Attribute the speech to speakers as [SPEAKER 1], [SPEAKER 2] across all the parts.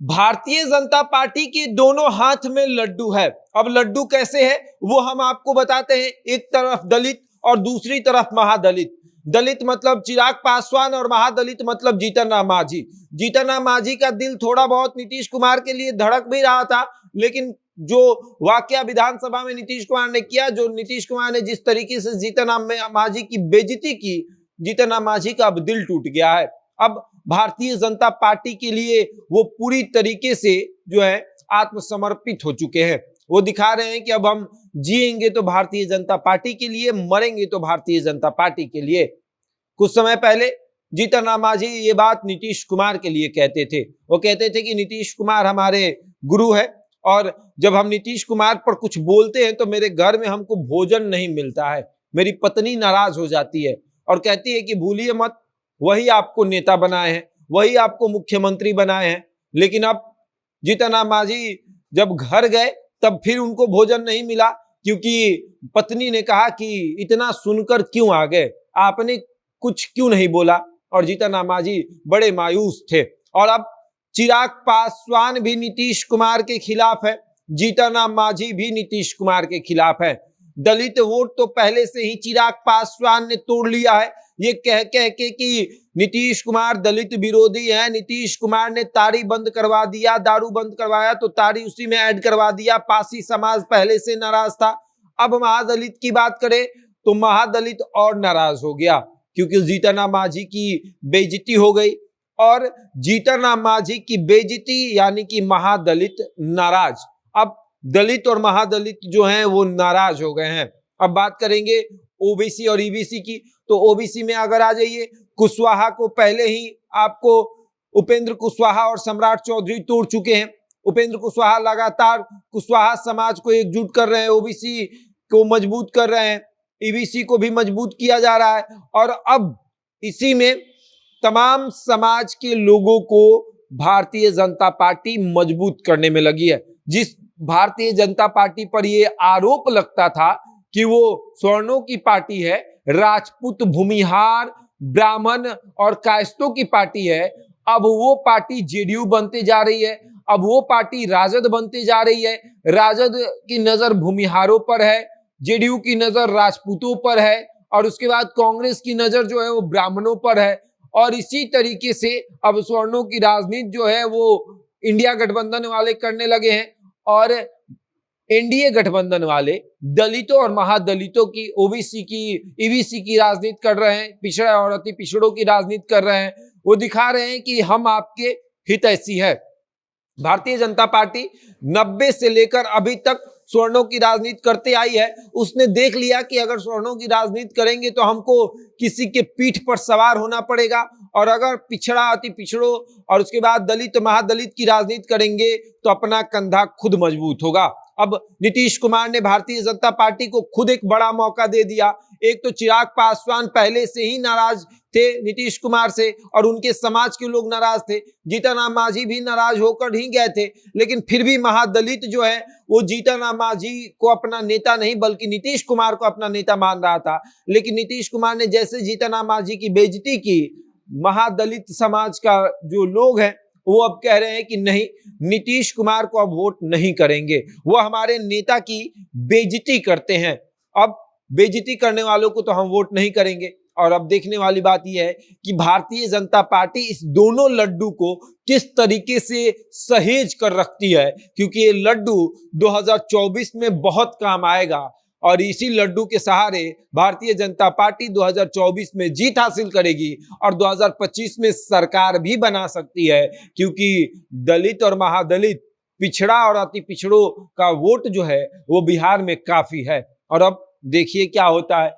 [SPEAKER 1] Bharatiya Janata party के दोनों हाथ में लड्डू है। अब लड्डू कैसे है वो हम आपको बताते हैं। एक तरफ दलित और दूसरी तरफ महादलित। दलित मतलब चिराग पासवान और महादलित मतलब जीतन राम मांझी। जीतन राम मांझी का दिल थोड़ा बहुत नीतीश कुमार के लिए धड़क भी रहा था, लेकिन जो वाकया विधानसभा में नीतीश कुमार ने किया, जो नीतीश कुमार ने जिस तरीके से जीतन राम मांझी की बेइज्जती की, जीतन राम मांझी का अब दिल टूट गया है। अब भारतीय जनता पार्टी के लिए वो पूरी तरीके से जो है आत्मसमर्पित हो चुके हैं। वो दिखा रहे हैं कि अब हम जिएंगे तो भारतीय जनता पार्टी के लिए, मरेंगे तो भारतीय जनता पार्टी के लिए। कुछ समय पहले जीतन राम मांझी ये बात नीतीश कुमार के लिए कहते थे। वो कहते थे कि नीतीश कुमार हमारे गुरु है और जब हम नीतीश कुमार पर कुछ बोलते हैं तो मेरे घर में हमको भोजन नहीं मिलता है, मेरी पत्नी नाराज हो जाती है और कहती है कि भूलिए मत, वही आपको नेता बनाए हैं, वही आपको मुख्यमंत्री बनाए हैं। लेकिन अब जीतन राम मांझी जब घर गए तब फिर उनको भोजन नहीं मिला, क्योंकि पत्नी ने कहा कि इतना सुनकर क्यों आ गए, आपने कुछ क्यों नहीं बोला। और जीतन राम मांझी बड़े मायूस थे। और अब चिराग पासवान भी नीतीश कुमार के खिलाफ है, जीतन राम मांझी भी नीतीश कुमार के खिलाफ है। दलित वोट तो पहले से ही चिराग पासवान ने तोड़ लिया है, ये कह के कि नीतीश कुमार दलित विरोधी है। नीतीश कुमार ने तारी बंद करवा दिया, दारू बंद करवाया तो तारी उसी में ऐड करवा दिया। पासी समाज पहले से नाराज था। अब महादलित की बात करें तो महादलित और नाराज हो गया, क्योंकि जीतन राम मांझी की बेइज्जती हो गई और जीतन राम मांझी की बेइज्जती यानी कि महादलित नाराज। अब दलित और महादलित जो हैं वो नाराज हो गए हैं। अब बात करेंगे ओबीसी और ईबीसी की, तो ओबीसी में अगर आ जाइए, कुशवाहा को पहले ही आपको उपेंद्र कुशवाहा और सम्राट चौधरी तोड़ चुके हैं। उपेंद्र कुशवाहा लगातार कुशवाहा समाज को एकजुट कर रहे हैं, ओबीसी को मजबूत कर रहे हैं, ईबीसी को भी मजबूत किया जा रहा है। और अब इसी में तमाम समाज के लोगों को भारतीय जनता पार्टी मजबूत करने में लगी है। जिस भारतीय जनता पार्टी पर यह आरोप लगता था कि वो स्वर्णों की पार्टी है, राजपूत, भूमिहार, ब्राह्मण और कायस्थों की पार्टी है, अब वो पार्टी जेडीयू बनते जा रही है। अब वो पार्टी राजद बनते जा रही है। राजद की नजर भूमिहारों पर है, जेडीयू की नजर राजपूतों पर है और उसके बाद कांग्रेस की नजर जो है वो ब्राह्मणों पर है। और इसी तरीके से अब स्वर्णों की राजनीति जो है वो इंडिया गठबंधन वाले करने लगे हैं और एनडीए गठबंधन वाले दलितों और महादलितों की, ओबीसी की, ईबीसी की राजनीति कर रहे हैं, पिछड़ा और अति पिछड़ों की राजनीति कर रहे हैं। वो दिखा रहे हैं कि हम आपके हितैषी है। भारतीय जनता पार्टी 90 से लेकर अभी तक स्वर्णों की राजनीति करते आई है। उसने देख लिया कि अगर स्वर्णों की राजनीति करेंगे तो हमको किसी के पीठ पर सवार होना पड़ेगा, और अगर पिछड़ा, अति पिछड़ों और उसके बाद दलित महादलित की राजनीति करेंगे तो अपना कंधा खुद मजबूत होगा। अब नीतीश कुमार ने भारतीय जनता पार्टी को खुद एक बड़ा मौका दे दिया। एक तो चिराग पासवान पहले से ही नाराज थे नीतीश कुमार से और उनके समाज के लोग नाराज थे। जीतन राम मांझी भी नाराज होकर ही गए थे, लेकिन फिर भी महादलित जो है वो जीतन राम मांझी को अपना नेता नहीं बल्कि नीतीश कुमार को अपना नेता मान रहा था। लेकिन नीतीश कुमार ने जैसे जीतन राम मांझी की बेइज्जती की, महादलित समाज का जो लोग हैं वो अब कह रहे हैं कि नहीं, नीतीश कुमार को अब वोट नहीं करेंगे, वो हमारे नेता की बेइज्जती करते हैं, अब बेइज्जती करने वालों को तो हम वोट नहीं करेंगे। और अब देखने वाली बात यह है कि भारतीय जनता पार्टी इस दोनों लड्डू को किस तरीके से सहेज कर रखती है, क्योंकि ये लड्डू 2024 में बहुत काम आएगा और इसी लड्डू के सहारे भारतीय जनता पार्टी 2024 में जीत हासिल करेगी और 2025 में सरकार भी बना सकती है, क्योंकि दलित और महादलित, पिछड़ा और अति पिछड़ों का वोट जो है वो बिहार में काफी है। और अब देखिए क्या होता है,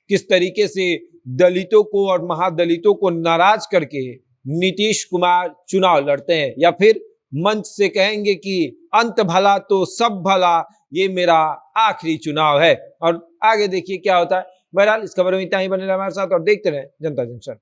[SPEAKER 1] किस तरीके से दलितों को और महादलितों को नाराज करके नीतीश कुमार चुनाव लड़ते हैं, या फिर मंच से कहेंगे कि अंत भला तो सब भला, ये मेरा आखिरी चुनाव है। और आगे देखिए क्या होता है। बहरहाल इस खबर में इतना ही, बने रहे हमारे साथ और देखते रहे जनता जंक्शन।